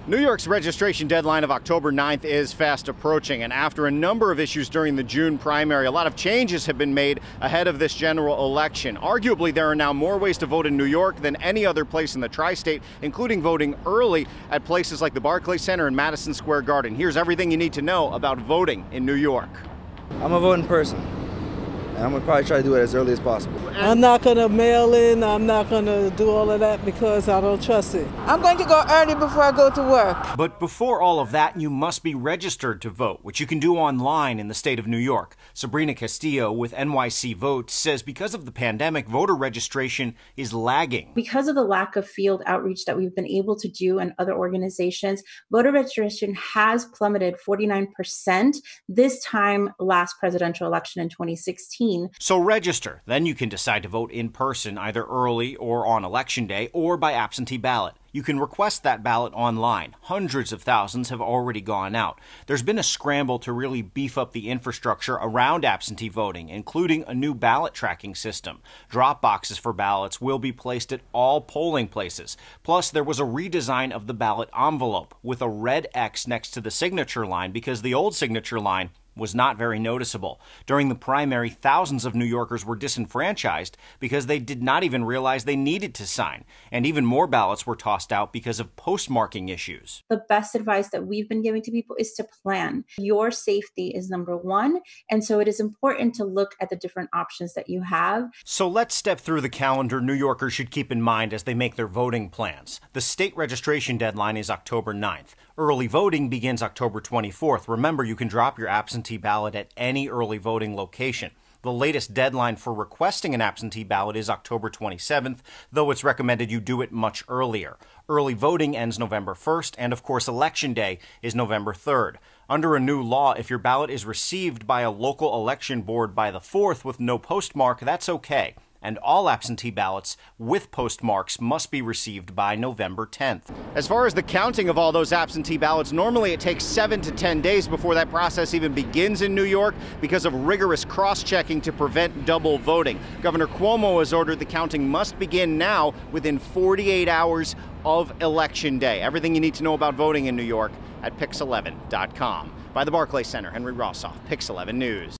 New York's registration deadline of October 9th is fast approaching, and after a number of issues during the June primary, a lot of changes have been made ahead of this general election. Arguably, there are now more ways to vote in New York than any other place in the tri-state, including voting early at places like the Barclays Center and Madison Square Garden. Here's everything you need to know about voting in New York. I'm a voting person, and I'm going to probably try to do it as early as possible. I'm not going to mail in. I'm not going to do all of that because I don't trust it. I'm going to go early before I go to work. But before all of that, you must be registered to vote, which you can do online in the state of New York. Sabrina Castillo with NYC Votes says because of the pandemic, voter registration is lagging. Because of the lack of field outreach that we've been able to do in other organizations, voter registration has plummeted 49% this time last presidential election in 2016. So register, then you can decide to vote in person either early or on election day or by absentee ballot. You can request that ballot online. Hundreds of thousands have already gone out. There's been a scramble to really beef up the infrastructure around absentee voting, including a new ballot tracking system. Drop boxes for ballots will be placed at all polling places. Plus, there was a redesign of the ballot envelope with a red X next to the signature line because the old signature line was not very noticeable. During the primary, thousands of New Yorkers were disenfranchised because they did not even realize they needed to sign. And even more ballots were tossed out because of postmarking issues. The best advice that we've been giving to people is to plan. Your safety is number one, and so it is important to look at the different options that you have. So let's step through the calendar New Yorkers should keep in mind as they make their voting plans. The state registration deadline is October 9th. Early voting begins October 24th. Remember, you can drop your absentee ballot at any early voting location. The latest deadline for requesting an absentee ballot is October 27th, though it's recommended you do it much earlier. Early voting ends November 1st, and of course Election Day is November 3rd. Under a new law, if your ballot is received by a local election board by the 4th with no postmark, that's okay. And all absentee ballots with postmarks must be received by November 10th. As far as the counting of all those absentee ballots, normally it takes 7 to 10 days before that process even begins in New York because of rigorous cross-checking to prevent double voting. Governor Cuomo has ordered the counting must begin now within 48 hours of Election Day. Everything you need to know about voting in New York at Pix11.com. By the Barclays Center, Henry Rossoff, Pix 11 News.